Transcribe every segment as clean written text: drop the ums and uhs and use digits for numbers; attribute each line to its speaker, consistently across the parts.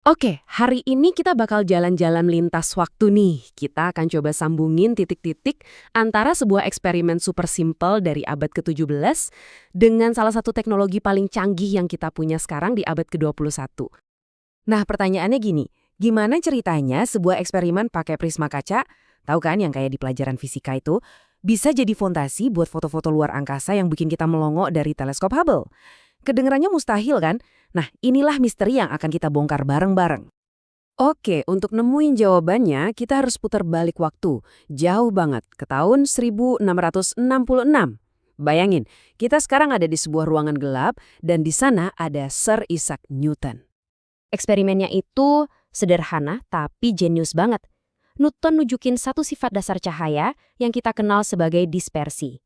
Speaker 1: Oke, hari ini kita bakal jalan-jalan lintas waktu nih. Kita akan coba sambungin titik-titik antara sebuah eksperimen super simple dari abad ke-17 dengan salah satu teknologi paling canggih yang kita punya sekarang di abad ke-21.
Speaker 2: Nah, pertanyaannya gini, gimana ceritanya sebuah eksperimen pakai prisma kaca, tahu kan yang kayak di pelajaran fisika itu, bisa jadi fondasi buat foto-foto luar angkasa yang bikin kita melongo dari teleskop Hubble? Kedengerannya mustahil kan? Nah, inilah misteri yang akan kita bongkar bareng-bareng.
Speaker 1: Oke, untuk nemuin jawabannya, kita harus putar balik waktu. Jauh banget, ke tahun 1666. Bayangin, kita sekarang ada di sebuah ruangan gelap, dan di sana ada Sir Isaac Newton.
Speaker 3: Eksperimennya itu sederhana tapi jenius banget. Newton nunjukin satu sifat dasar cahaya yang kita kenal sebagai dispersi.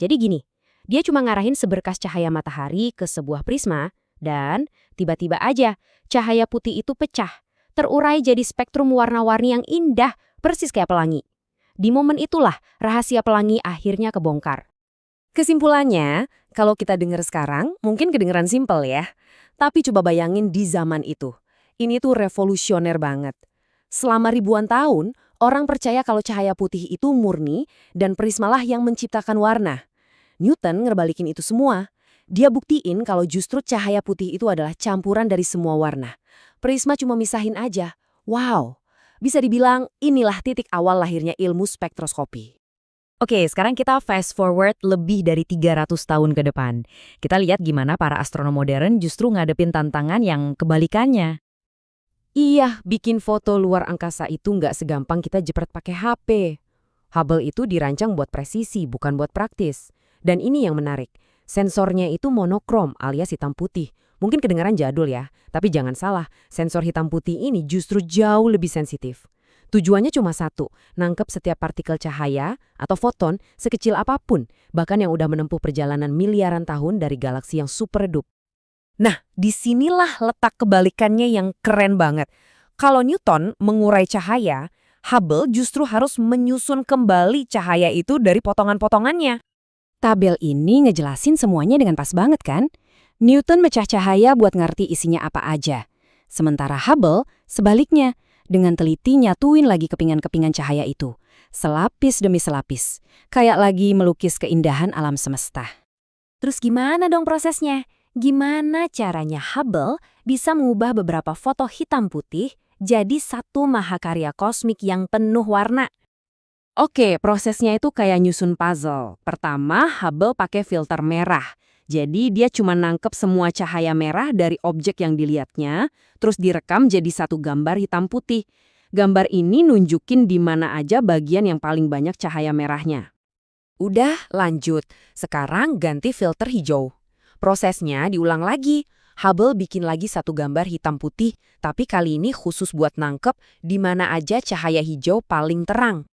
Speaker 3: Jadi gini, dia cuma ngarahin seberkas cahaya matahari ke sebuah prisma, dan tiba-tiba aja cahaya putih itu pecah, terurai jadi spektrum warna-warni yang indah, persis kayak pelangi. Di momen itulah rahasia pelangi akhirnya kebongkar.
Speaker 2: Kesimpulannya, kalau kita dengar sekarang, mungkin kedengeran simpel ya. Tapi coba bayangin di zaman itu. Ini tuh revolusioner banget. Selama ribuan tahun, orang percaya kalau cahaya putih itu murni dan prismalah yang menciptakan warna. Newton ngerbalikin itu semua. Dia buktiin kalau justru cahaya putih itu adalah campuran dari semua warna. Prisma cuma misahin aja. Wow, bisa dibilang inilah titik awal lahirnya ilmu spektroskopi.
Speaker 4: Oke, sekarang kita fast forward lebih dari 300 tahun ke depan. Kita lihat gimana para astronom modern justru ngadepin tantangan yang kebalikannya.
Speaker 1: Iya, bikin foto luar angkasa itu nggak segampang kita jepret pakai HP. Hubble itu dirancang buat presisi, bukan buat praktis. Dan ini yang menarik, sensornya itu monokrom alias hitam putih. Mungkin kedengaran jadul ya, tapi jangan salah, sensor hitam putih ini justru jauh lebih sensitif. Tujuannya cuma satu, nangkep setiap partikel cahaya atau foton sekecil apapun, bahkan yang udah menempuh perjalanan miliaran tahun dari galaksi yang super redup.
Speaker 2: Nah, disinilah letak kebalikannya yang keren banget. Kalau Newton mengurai cahaya, Hubble justru harus menyusun kembali cahaya itu dari potongan-potongannya.
Speaker 3: Tabel ini ngejelasin semuanya dengan pas banget kan? Newton mecah cahaya buat ngerti isinya apa aja. Sementara Hubble, sebaliknya, dengan teliti nyatuin lagi kepingan-kepingan cahaya itu. Selapis demi selapis. Kayak lagi melukis keindahan alam semesta. Terus gimana dong prosesnya? Gimana caranya Hubble bisa mengubah beberapa foto hitam putih jadi satu mahakarya kosmik yang penuh warna?
Speaker 1: Oke, prosesnya itu kayak nyusun puzzle. Pertama, Hubble pakai filter merah. Jadi dia cuma nangkep semua cahaya merah dari objek yang dilihatnya, terus direkam jadi satu gambar hitam putih. Gambar ini nunjukin di mana aja bagian yang paling banyak cahaya merahnya.
Speaker 2: Udah, lanjut. Sekarang ganti filter hijau. Prosesnya diulang lagi. Hubble bikin lagi satu gambar hitam putih, tapi kali ini khusus buat nangkep di mana aja cahaya hijau paling terang.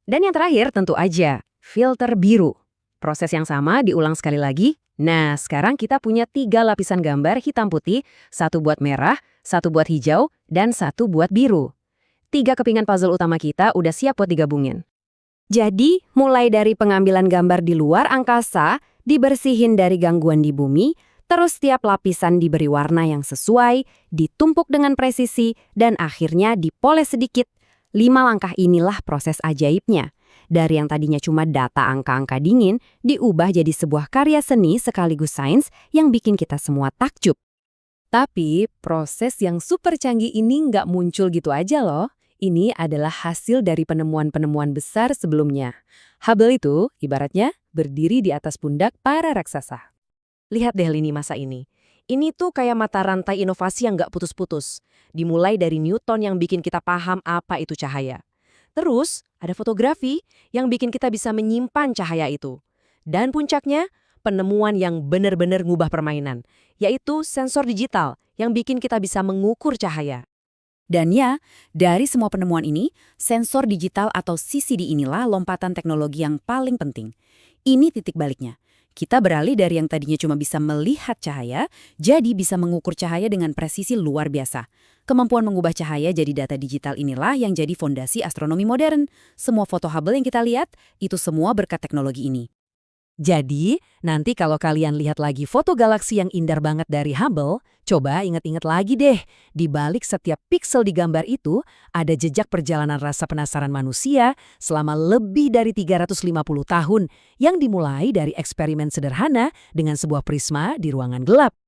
Speaker 1: Dan yang terakhir tentu aja, filter biru. Proses yang sama diulang sekali lagi. Nah, sekarang kita punya 3 lapisan gambar hitam putih, satu buat merah, satu buat hijau, dan satu buat biru. 3 kepingan puzzle utama kita udah siap buat digabungin.
Speaker 3: Jadi, mulai dari pengambilan gambar di luar angkasa, dibersihin dari gangguan di bumi, terus setiap lapisan diberi warna yang sesuai, ditumpuk dengan presisi, dan akhirnya dipoles sedikit. 5 langkah inilah proses ajaibnya. Dari yang tadinya cuma data angka-angka dingin, diubah jadi sebuah karya seni sekaligus sains yang bikin kita semua takjub.
Speaker 2: Tapi proses yang super canggih ini nggak muncul gitu aja loh. Ini adalah hasil dari penemuan-penemuan besar sebelumnya. Hubble itu, ibaratnya, berdiri di atas pundak para raksasa. Lihat deh lini masa ini. Ini tuh kayak mata rantai inovasi yang nggak putus-putus. Dimulai dari Newton yang bikin kita paham apa itu cahaya. Terus, ada fotografi yang bikin kita bisa menyimpan cahaya itu. Dan puncaknya, penemuan yang benar-benar ngubah permainan, yaitu sensor digital yang bikin kita bisa mengukur cahaya.
Speaker 3: Dan ya, dari semua penemuan ini, sensor digital atau CCD inilah lompatan teknologi yang paling penting. Ini titik baliknya. Kita beralih dari yang tadinya cuma bisa melihat cahaya, jadi bisa mengukur cahaya dengan presisi luar biasa. Kemampuan mengubah cahaya jadi data digital inilah yang jadi fondasi astronomi modern. Semua foto Hubble yang kita lihat, itu semua berkat teknologi ini.
Speaker 2: Jadi, nanti kalau kalian lihat lagi foto galaksi yang indah banget dari Hubble, coba ingat-ingat lagi deh, di balik setiap piksel di gambar itu ada jejak perjalanan rasa penasaran manusia selama lebih dari 350 tahun yang dimulai dari eksperimen sederhana dengan sebuah prisma di ruangan gelap.